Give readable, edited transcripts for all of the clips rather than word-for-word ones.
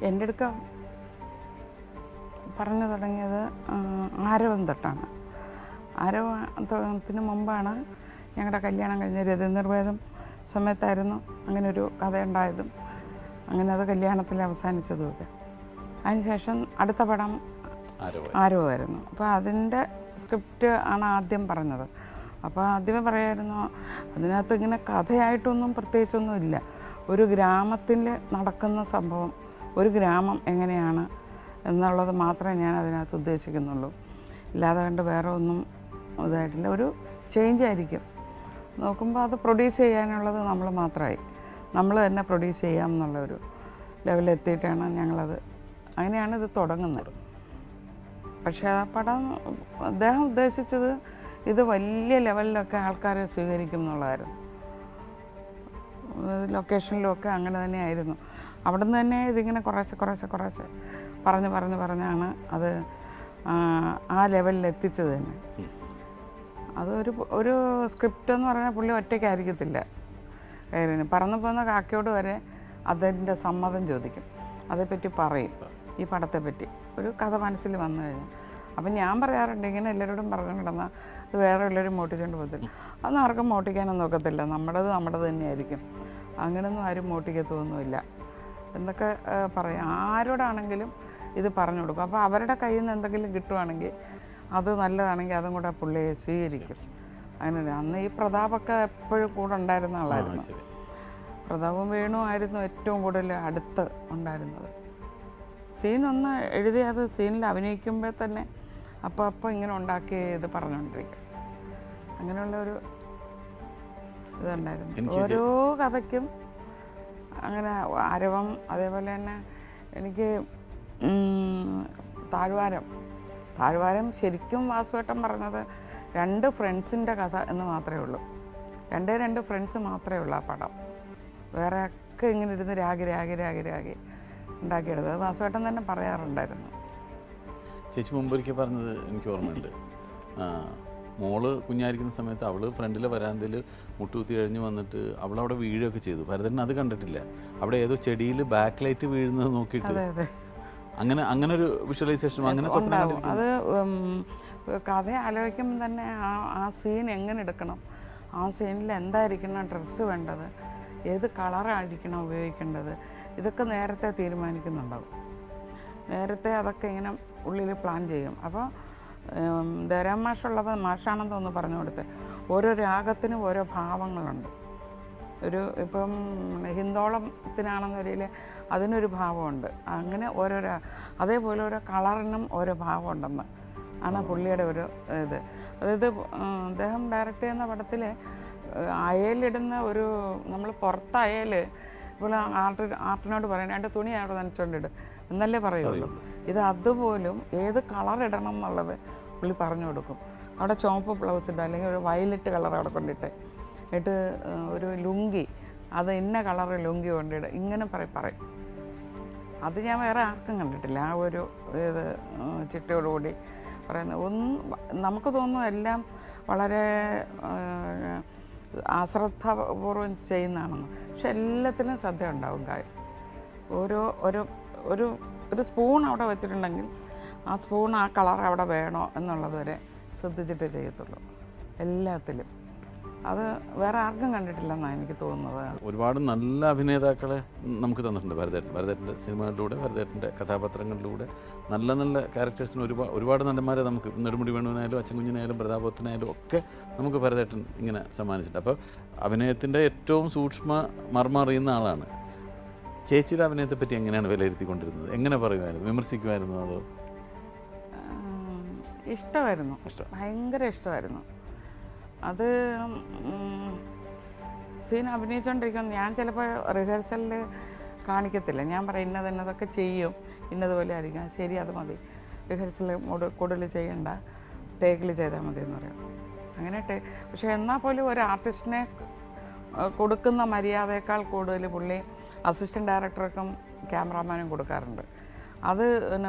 എൻ്റെ അടുക്ക പറഞ്ഞു തുടങ്ങിയത് ആരവം തൊട്ടാണ്. ആരവത്തിന് മുമ്പാണ് ഞങ്ങളുടെ കല്യാണം കഴിഞ്ഞ രതിനിർവേദം സമയത്തായിരുന്നു അങ്ങനൊരു കഥയുണ്ടായതും അങ്ങനെ അത് കല്യാണത്തിൽ അവസാനിച്ചതുമൊക്കെ. അതിനുശേഷം അടുത്ത പടം ആരവമായിരുന്നു. അപ്പോൾ അതിൻ്റെ സ്ക്രിപ്റ്റ് ആണ് ആദ്യം പറഞ്ഞത്. അപ്പോൾ ആദ്യമേ പറയായിരുന്നു അതിനകത്ത് ഇങ്ങനെ കഥയായിട്ടൊന്നും പ്രത്യേകിച്ചൊന്നും ഇല്ല. ഒരു ഗ്രാമത്തിൽ നടക്കുന്ന സംഭവം, ഒരു ഗ്രാമം എങ്ങനെയാണ് എന്നുള്ളത് മാത്രമേ ഞാൻ അതിനകത്ത് ഉദ്ദേശിക്കുന്നുള്ളൂ. ഇല്ലാതെ കണ്ട് വേറെ ഒന്നും ഇതായിട്ടില്ല. ഒരു ചേഞ്ച് ആയിരിക്കും. നോക്കുമ്പോൾ അത് പ്രൊഡ്യൂസ് ചെയ്യാനുള്ളത് നമ്മൾ മാത്രമായി, നമ്മൾ തന്നെ പ്രൊഡ്യൂസ് ചെയ്യാം എന്നുള്ളൊരു ലെവലെത്തിയിട്ടാണ് ഞങ്ങളത്, അങ്ങനെയാണ് ഇത് തുടങ്ങുന്നത്. പക്ഷേ ആ പടം അദ്ദേഹം ഉദ്ദേശിച്ചത് ഇത് വലിയ ലെവലിലൊക്കെ ആൾക്കാരെ സ്വീകരിക്കും എന്നുള്ളതായിരുന്നു. ലൊക്കേഷനിലൊക്കെ അങ്ങനെ തന്നെയായിരുന്നു. അവിടെ നിന്ന് തന്നെ ഇതിങ്ങനെ കുറേശ്ശെ പറഞ്ഞാണ് അത് ആ ലെവലിൽ എത്തിച്ചത് തന്നെ. ഒരു സ്ക്രിപ്റ്റ് എന്ന് പറഞ്ഞാൽ പുള്ളി ഒറ്റയ്ക്കായിരിക്കത്തില്ല. പറന്നു പോകുന്ന കാക്കയോട് വരെ അതിൻ്റെ സമ്മതം ചോദിക്കും, അതേപ്പറ്റി പറയും, ഈ പടത്തെപ്പറ്റി ഒരു കഥ മനസ്സിൽ വന്നു കഴിഞ്ഞാൽ. അപ്പം ഞാൻ പറയാറുണ്ട്, ഇങ്ങനെ എല്ലാവരോടും പറഞ്ഞു കിടന്നാൽ അത് വേറെ എല്ലാവരും മോട്ടിച്ചുകൊണ്ട് പോകത്തില്ല. അതൊന്നും ആർക്കും മോട്ടിക്കാനൊന്നും നോക്കത്തില്ല, നമ്മുടേത് തന്നെയായിരിക്കും. അങ്ങനെയൊന്നും ആരും മോട്ടിക്കത്തൊന്നുമില്ല എന്നൊക്കെ പറയും. ആരോടാണെങ്കിലും ഇത് പറഞ്ഞു കൊടുക്കും. അപ്പോൾ അവരുടെ കയ്യിൽ നിന്ന് എന്തെങ്കിലും കിട്ടുവാണെങ്കിൽ അത് നല്ലതാണെങ്കിൽ അതും കൂടെ പുള്ളിയെ സ്വീകരിക്കും. അങ്ങനെ അന്ന് ഈ പ്രതാപൊക്കെ എപ്പോഴും കൂടെ ഉണ്ടായിരുന്ന ആളായിരുന്നു. പ്രതാപും വേണു ആയിരുന്നു ഏറ്റവും കൂടുതൽ അടുത്ത് ഉണ്ടായിരുന്നത്. സീനൊന്ന് എഴുതി അത് സീനിൽ അഭിനയിക്കുമ്പോൾ തന്നെ അപ്പോൾ ഇങ്ങനെ ഉണ്ടാക്കി ഇത് പറഞ്ഞുകൊണ്ടിരിക്കും. അങ്ങനെയുള്ള ഒരു ഇതുണ്ടായിരുന്നു ഓരോ കഥയ്ക്കും. അങ്ങനെ ആരവം, അതേപോലെ തന്നെ എനിക്ക് താഴ്വാരം ശരിക്കും വാസുവേട്ടൻ പറഞ്ഞത് 2 ഫ്രണ്ട്സിൻ്റെ കഥ എന്ന് മാത്രമേ ഉള്ളൂ. 2 ഫ്രണ്ട്സ് മാത്രമേ ഉള്ളൂ ആ പടം. വേറെ ഒക്കെ ഇങ്ങനെ ഇരുന്ന് രാഗി ഉണ്ടാക്കിയെടുത്തത് വാസുവേട്ടൻ തന്നെ പറയാറുണ്ടായിരുന്നു. ചേച്ചി മുമ്പൊരിക്കൽ പറഞ്ഞത് എനിക്ക് ഓർമ്മയുണ്ട്. മോള് കുഞ്ഞായിരിക്കുന്ന സമയത്ത് അവൾ ഫ്രണ്ടിലെ വരാന്തയിൽ മുട്ടുകുത്തി കഴിഞ്ഞ് വന്നിട്ട് അവളവിടെ വീഴുകയൊക്കെ ചെയ്തു. ഭരതൻ അത് കണ്ടിട്ടില്ല. അവിടെ ഏതോ ചെടിയിൽ ബാക്ക് ലൈറ്റ് വീഴുന്നത് നോക്കിയിട്ട് അങ്ങനെ ഒരു വിഷ്വലൈസേഷൻ അങ്ങനെ ഉണ്ടാവും. അത് കഥ ആലോചിക്കുമ്പോൾ തന്നെ ആ സീൻ എങ്ങനെ എടുക്കണം, ആ സീനിൽ എന്തായിരിക്കണം ഡ്രസ്സ് വേണ്ടത്, ഏത് കളറായിരിക്കണം ഉപയോഗിക്കേണ്ടത്, ഇതൊക്കെ നേരത്തെ തീരുമാനിക്കുന്നുണ്ടാവും. നേരത്തെ അതൊക്കെ ഇങ്ങനെ ഉള്ളിൽ പ്ലാൻ ചെയ്യും. അപ്പോൾ ധരാം മാഷുള്ളപ്പോൾ മാഷാണെന്ന് ഒന്ന് പറഞ്ഞു കൊടുത്ത് ഓരോ രാഗത്തിനും ഓരോ ഭാവങ്ങളുണ്ട്. ഇപ്പം ഹിന്ദോളത്തിനാണെന്ന് വരിയിൽ അതിനൊരു ഭാവമുണ്ട്. അങ്ങനെ അതേപോലെ ഓരോ കളറിനും ഓരോ ഭാവമുണ്ടെന്ന് ആണ് പുള്ളിയുടെ ഒരു ഇത്. അതായത് അദ്ദേഹം ഡയറക്റ്റ് ചെയ്യുന്ന പടത്തിൽ അയലിടുന്ന നമ്മൾ പുറത്ത് അയൽ ഇപ്പോൾ ആർട്ടിനോട് പറയും 2 തുണി അവിടെ നനച്ചുകൊണ്ടിടും എന്നല്ലേ പറയുള്ളൂ. ഇത് അതുപോലും ഏത് കളർ ഇടണം എന്നുള്ളത് പുള്ളി പറഞ്ഞു കൊടുക്കും. അവിടെ ചുവപ്പ് ബ്ലൗസ് ഇടുക, അല്ലെങ്കിൽ ഒരു വയലറ്റ് കളർ അവിടെ കൊണ്ടിട്ട് ഒരു ലുങ്കി, അത് ഇന്ന കളർ ലുങ്കി കൊണ്ടിടുക, ഇങ്ങനെ പറയും. അത് ഞാൻ വേറെ ആർക്കും കണ്ടിട്ടില്ല. ആ ഒരു ഇത് ചിട്ടയോടുകൂടി പറയുന്നത് നമുക്ക് തോന്നും എല്ലാം വളരെ അശ്രദ്ധാപൂർവം ചെയ്യുന്നതാണെന്ന്. പക്ഷെ എല്ലാത്തിലും ശ്രദ്ധ ഉണ്ടാവും. കാര്യം ഒരു സ്പൂൺ അവിടെ വെച്ചിട്ടുണ്ടെങ്കിൽ ആ സ്പൂൺ ആ കളർ അവിടെ വേണോ എന്നുള്ളത് വരെ ശ്രദ്ധിച്ചിട്ടേ ചെയ്യത്തുള്ളൂ എല്ലാത്തിലും. അത് വേറെ ആർക്കും കണ്ടിട്ടില്ലെന്നാണ് എനിക്ക് തോന്നുന്നത്. ഒരുപാട് നല്ല അഭിനേതാക്കളെ നമുക്ക് തന്നിട്ടുണ്ട് ഭരതേട്ടൻ്റെ സിനിമകളിലൂടെ, ഭരതേട്ടൻ്റെ കഥാപാത്രങ്ങളിലൂടെ നല്ല നല്ല ക്യാരക്ടേഴ്സിന് ഒരുപാട് നടന്മാരെ നമുക്ക് നെടുമുടി വേണുവിനായാലും അച്ഛൻകുഞ്ഞിനായാലും പ്രതാപത്തിനായാലും ഒക്കെ നമുക്ക് ഭരതേട്ടൻ ഇങ്ങനെ സമ്മാനിച്ചിട്ടുണ്ട്. അപ്പോൾ അഭിനയത്തിൻ്റെ ഏറ്റവും സൂക്ഷ്മ മർമ്മം അറിയുന്ന ആളാണ്. ചേച്ചിയുടെ അഭിനയത്തെപ്പറ്റി എങ്ങനെയാണ് വിലയിരുത്തിക്കൊണ്ടിരുന്നത്? എങ്ങനെ പറയുമായിരുന്നു, വിമർശിക്കുമായിരുന്നു? അതോ ഇഷ്ടമായിരുന്നു, ഭയങ്കര ഇഷ്ടമായിരുന്നു. അത് സീൻ അഭിനയിച്ചുകൊണ്ടിരിക്കും. ഞാൻ ചിലപ്പോൾ റിഹേഴ്സലിൽ കാണിക്കത്തില്ല. ഞാൻ പറയും ഇന്നതൊക്കെ ചെയ്യും, ഇന്നതുപോലെ ആയിരിക്കും. ശരി, അത് മതി, റിഹേഴ്സൽ കൂടുതൽ ചെയ്യണ്ട, ടേക്കിൽ ചെയ്താൽ മതി എന്ന് പറയും. അങ്ങനെ പക്ഷേ എന്നാൽ പോലും ഒരു ആർട്ടിസ്റ്റിനെ കൊടുക്കുന്ന മര്യാദയേക്കാൾ കൂടുതൽ പുള്ളി അസിസ്റ്റൻറ്റ് ഡയറക്ടർക്കും ക്യാമറാമാനും കൊടുക്കാറുണ്ട്. അത്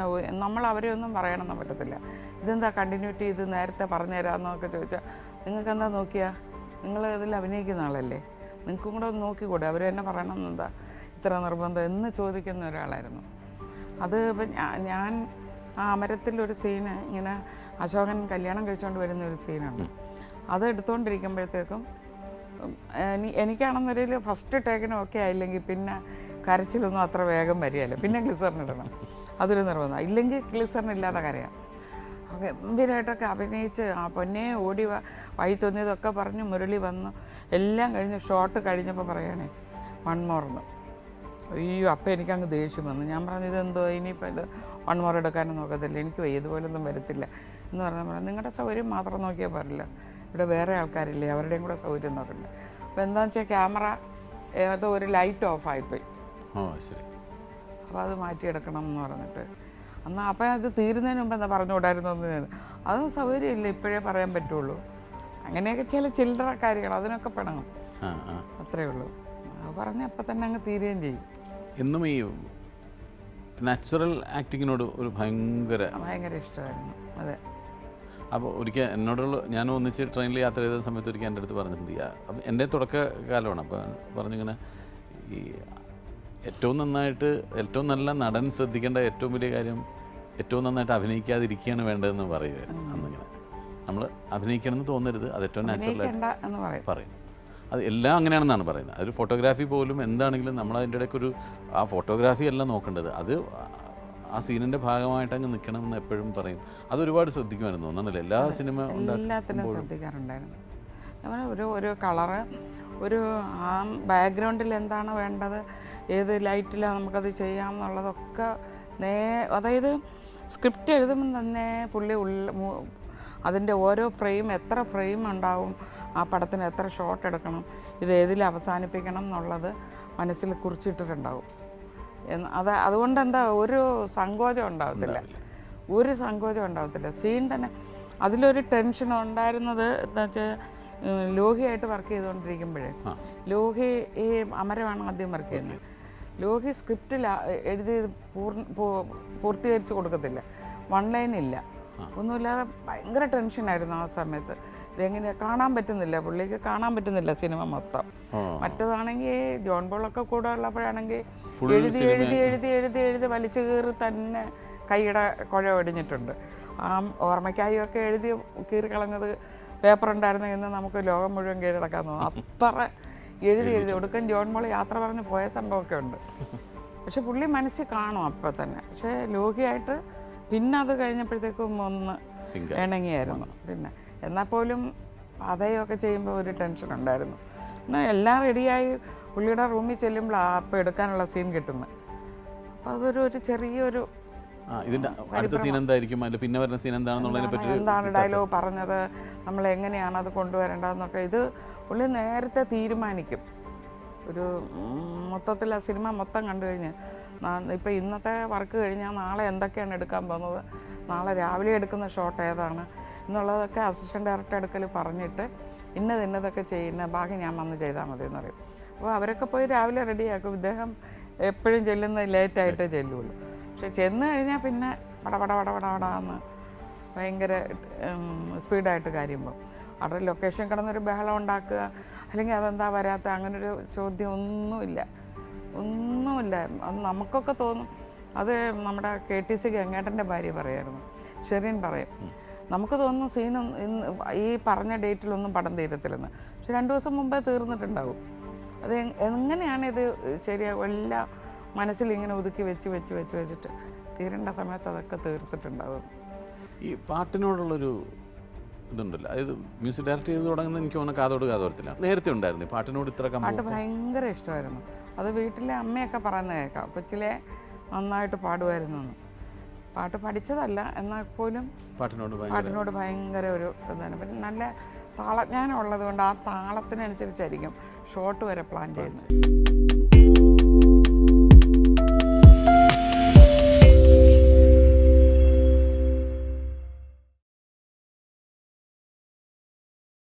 നമ്മൾ അവരെ ഒന്നും പറയണമെന്ന് പറ്റത്തില്ല. ഇതെന്താ കണ്ടിന്യൂറ്റി, ഇത് നേരത്തെ പറഞ്ഞു തരാമെന്നൊക്കെ ചോദിച്ചാൽ നിങ്ങൾക്ക് എന്താ നോക്കിയാൽ, നിങ്ങൾ ഇതിൽ അഭിനയിക്കുന്ന ആളല്ലേ, നിങ്ങൾക്കും കൂടെ ഒന്ന് നോക്കിക്കൂടെ, അവർ തന്നെ പറയണമെന്നെന്താ ഇത്ര നിർബന്ധം എന്ന് ചോദിക്കുന്ന ഒരാളായിരുന്നു. അത് ഇപ്പം ഞാൻ ആ അമരത്തിലൊരു സീന് ഇങ്ങനെ അശോകൻ കല്യാണം കഴിച്ചുകൊണ്ട് വരുന്ന ഒരു സീനുണ്ട്. അത് എടുത്തുകൊണ്ടിരിക്കുമ്പോഴത്തേക്കും എനിക്കാണെന്നൊരു ഫസ്റ്റ് ടേക്കിനും ഒക്കെ ആയില്ലെങ്കിൽ പിന്നെ കരച്ചിലൊന്നും അത്ര വേഗം വരികയല്ല, പിന്നെ ഗ്ലിസറിൻ ഇടണം, അതൊരു നിർബന്ധം. ഇല്ലെങ്കിൽ ഗ്ലിസറിൻ ഇല്ലാതെ കരയാം. ഗംഭീരമായിട്ടൊക്കെ അഭിനയിച്ച് ആ പൊന്നെ ഓടി വഴി തോന്നിയതൊക്കെ പറഞ്ഞ് മുരളി വന്നു എല്ലാം കഴിഞ്ഞ് ഷോട്ട് കഴിഞ്ഞപ്പോൾ പറയുകയാണേ വൺ മോർന്ന്. അയ്യോ അപ്പം എനിക്കങ്ങ് ദേഷ്യം വന്നു. ഞാൻ പറഞ്ഞു ഇതെന്തോ ഇനിയിപ്പോൾ ഇത് വൺ മോർ എടുക്കാനും നോക്കത്തില്ല, എനിക്ക് ഇതുപോലൊന്നും വരത്തില്ല എന്ന് പറഞ്ഞാൽ നിങ്ങളുടെ സൗകര്യം മാത്രം നോക്കിയാൽ പാടില്ല, ഇവിടെ വേറെ ആൾക്കാരില്ലേ അവരുടെയും കൂടെ സൗകര്യം നോക്കണ്ടേ. അപ്പോൾ എന്താണെന്ന് വെച്ചാൽ ക്യാമറ അത് ഒരു ലൈറ്റ് ഓഫായിപ്പോയി. അപ്പോൾ അത് മാറ്റിയെടുക്കണം എന്ന് പറഞ്ഞിട്ട് എന്നാൽ അപ്പം അത് തീരുന്നതിന് മുമ്പ് എന്താ പറഞ്ഞുകൂടായിരുന്നു എന്ന്. അത് സൗകര്യമില്ല, ഇപ്പോഴേ പറയാൻ പറ്റുള്ളൂ. അങ്ങനെയൊക്കെ ചില ചില്ലറ കാര്യങ്ങൾ അതിനൊക്കെ പെടണം, അത്രയേ ഉള്ളൂ. അത് പറഞ്ഞ് അപ്പം തന്നെ അങ്ങ് തീരുകയും ചെയ്യും. എന്നും ഈ നാച്ചുറൽ ആക്ടിങ്ങിനോട് ഒരു ഭയങ്കര ഇഷ്ടമായിരുന്നു. അതെ. അപ്പോൾ ഒരിക്കൽ എന്നോടുള്ള ഞാൻ ഒന്നിച്ച് ട്രെയിനിൽ യാത്ര ചെയ്ത സമയത്ത് ഒരിക്കൽ എൻ്റെ അടുത്ത് പറഞ്ഞിട്ടുണ്ട്. അപ്പം എൻ്റെ തുടക്കകാലമാണ്. അപ്പോൾ പറഞ്ഞിങ്ങനെ ഈ ഏറ്റവും നല്ല നടൻ ശ്രദ്ധിക്കേണ്ട ഏറ്റവും വലിയ കാര്യം ഏറ്റവും നന്നായിട്ട് അഭിനയിക്കാതിരിക്കുകയാണ് വേണ്ടതെന്ന് പറയുമായിരുന്നു അന്നിങ്ങനെ. നമ്മൾ അഭിനയിക്കണമെന്ന് തോന്നരുത്, അത് ഏറ്റവും നാച്ചുറലായിട്ട് പറയും. അത് എല്ലാം അങ്ങനെയാണെന്നാണ് പറയുന്നത്. അതൊരു ഫോട്ടോഗ്രാഫി പോലും എന്താണെങ്കിലും നമ്മൾ അതിൻ്റെ ഇടയ്ക്കൊരു ആ ഫോട്ടോഗ്രാഫി അല്ല നോക്കേണ്ടത്, അത് ആ സീനിൻ്റെ ഭാഗമായിട്ട് അങ്ങ് നിൽക്കണമെന്ന് എപ്പോഴും പറയും. അതൊരുപാട് ശ്രദ്ധിക്കുമായിരുന്നു തോന്നണല്ലേ എല്ലാ സിനിമ എല്ലാത്തിലും ശ്രദ്ധിക്കാറുണ്ടായിരുന്നു. നമ്മൾ ഒരു കളറ്, ഒരു ആ ബാക്ക്ഗ്രൗണ്ടിൽ എന്താണ് വേണ്ടത്, ഏത് ലൈറ്റിലാണ് നമുക്കത് ചെയ്യാമെന്നുള്ളതൊക്കെ അതായത് സ്ക്രിപ്റ്റ് എഴുതുമ്പം തന്നെ പുള്ളി അതിൻ്റെ ഓരോ ഫ്രെയിം എത്ര ഫ്രെയിം ഉണ്ടാവും, ആ പടത്തിന് എത്ര ഷോട്ട് എടുക്കണം, ഇത് ഏതിൽ അവസാനിപ്പിക്കണം എന്നുള്ളത് മനസ്സിൽ കുറിച്ചിട്ടിട്ടുണ്ടാവും. അതുകൊണ്ട് എന്താ ഒരു സങ്കോചം ഉണ്ടാവത്തില്ല. സീൻ തന്നെ അതിലൊരു ടെൻഷൻ ഉണ്ടായിരുന്നത് എന്താ വെച്ചാൽ ലോഹിയായിട്ട് വർക്ക് ചെയ്തുകൊണ്ടിരിക്കുമ്പോഴേ, ലോഹി ഈ അമരമാണ് ആദ്യം വർക്ക് ചെയ്യുന്നത്. ലോഹി സ്ക്രിപ്റ്റിൽ എഴുതി പൂർത്തീകരിച്ച് കൊടുക്കത്തില്ല, വൺ ലൈൻ ഇല്ല, ഒന്നുമില്ലാതെ ഭയങ്കര ടെൻഷനായിരുന്നു ആ സമയത്ത്. ഇതെങ്ങനെയാണ് കാണാൻ പറ്റുന്നില്ല, പുള്ളിക്ക് കാണാൻ പറ്റുന്നില്ല സിനിമ മൊത്തം. മറ്റേതാണെങ്കിൽ ജോൺ പോളൊക്കെ കൂടെ ഉള്ളപ്പോഴാണെങ്കിൽ എഴുതി വലിച്ചു കീറി തന്നെ കൈയുടെ കുഴ ഒടിഞ്ഞിട്ടുണ്ട്. ആ ഓർമ്മയ്ക്കായും ഒക്കെ എഴുതി കീറി കളഞ്ഞത് പേപ്പർ ഉണ്ടായിരുന്നെങ്കിൽ നമുക്ക് ലോകം മുഴുവൻ കീഴടക്കാൻ തോന്നും. അത്ര എഴുതി ഒടുക്കം ജോൺ പോൾ യാത്ര പറഞ്ഞ് പോയ സംഭവമൊക്കെ ഉണ്ട്. പക്ഷെ പുള്ളി മനസ്സിൽ കാണും അപ്പം തന്നെ. പക്ഷേ ലോഹിയായിട്ട് പിന്നെ അത് കഴിഞ്ഞപ്പോഴത്തേക്കും ഒന്ന് ഇണങ്ങിയായിരുന്നു. പിന്നെ എന്നാൽ പോലും അതയൊക്കെ ചെയ്യുമ്പോൾ ഒരു ടെൻഷൻ ഉണ്ടായിരുന്നു. എന്നാൽ എല്ലാം റെഡിയായി പുള്ളിയുടെ റൂമിൽ ചെല്ലുമ്പോൾ അപ്പം എടുക്കാനുള്ള സീൻ കിട്ടുന്നത്. അപ്പോൾ അതൊരു ചെറിയൊരു ഇതിൻ്റെ അടുത്ത സീൻ എന്തായിരിക്കും, അതിൻ്റെ പിന്നെ വരുന്ന സീൻ എന്താണെന്നുള്ളതിനെ പറ്റി എന്താണ് ഡയലോഗ് പറഞ്ഞത്, നമ്മൾ എങ്ങനെയാണ് അത് കൊണ്ടുവരേണ്ടതെന്നൊക്കെ ഇത് പുള്ളി നേരത്തെ തീരുമാനിക്കും. ഒരു മൊത്തത്തിൽ ആ സിനിമ മൊത്തം കണ്ടു കഴിഞ്ഞ് ഇപ്പോൾ ഇന്നത്തെ വർക്ക് കഴിഞ്ഞാൽ നാളെ എന്തൊക്കെയാണ് എടുക്കാൻ പോകുന്നത്, നാളെ രാവിലെ എടുക്കുന്ന ഷോട്ട് ഏതാണ് എന്നുള്ളതൊക്കെ അസിസ്റ്റൻ്റ് ഡയറക്ടർ അടുക്കൽ പറഞ്ഞിട്ട് ഇന്നതൊക്കെ ചെയ്യുന്ന ബാക്കി ഞാൻ വന്ന് ചെയ്താൽ മതി എന്ന് പറയും. അപ്പോൾ അവരൊക്കെ പോയി രാവിലെ റെഡിയാക്കും. ഇദ്ദേഹം എപ്പോഴും ചെല്ലുന്നത് ലേറ്റായിട്ടേ ചെല്ലുള്ളൂ. പക്ഷെ ചെന്ന് കഴിഞ്ഞാൽ പിന്നെ പടപടാന്ന് ഭയങ്കര സ്പീഡായിട്ട് കാര്യമ്പോൾ അവിടെ ലൊക്കേഷൻ കിടന്നൊരു ബഹളം ഉണ്ടാക്കുക, അല്ലെങ്കിൽ അതെന്താ വരാത്ത അങ്ങനൊരു ചോദ്യം ഒന്നുമില്ല. അത് നമുക്കൊക്കെ തോന്നും. അത് നമ്മുടെ KTC ഗംഗേട്ടൻ്റെ ഭാര്യ പറയായിരുന്നു, ഷെറിൻ പറയും, നമുക്ക് തോന്നുന്നു സീനൊന്നും ഈ പറഞ്ഞ ഡേറ്റിലൊന്നും പടം തീരത്തില്ലെന്ന്. പക്ഷെ 2 ദിവസം മുമ്പേ തീർന്നിട്ടുണ്ടാവും. അത് എങ്ങനെയാണ് ഇത് ശരിയാകും? എല്ലാം മനസ്സിലിങ്ങനെ ഒതുക്കി വെച്ചിട്ട് തീരേണ്ട സമയത്ത് അതൊക്കെ തീർത്തിട്ടുണ്ടാവും. ഈ പാട്ടിനോടുള്ളൊരു ഇതുണ്ടല്ലോ, അതായത് മ്യൂസിക് ഡയറക്റ്റ് ചെയ്ത് തുടങ്ങുന്നത് എനിക്ക് തോന്നുന്നു കാതോട് കാതോരത്തില്ല. നേരത്തെ ഉണ്ടായിരുന്നു പാട്ടിനോട് ഇത്ര പാട്ട് ഭയങ്കര ഇഷ്ടമായിരുന്നു. അത് വീട്ടിലെ അമ്മയൊക്കെ പറയുന്നത് കേൾക്കാം, കൊച്ചിലെ നന്നായിട്ട് പാടുമായിരുന്നു. പാട്ട് പഠിച്ചതല്ല, എന്നാൽ പോലും പാട്ടിനോട് ഭയങ്കര ഒരു ഇതാണ്. പിന്നെ നല്ല താളജ്ഞാനം ഉള്ളത് കൊണ്ട് ആ താളത്തിനനുസരിച്ചായിരിക്കും ഷോട്ട് വരെ പ്ലാൻ ചെയ്യുന്നത്.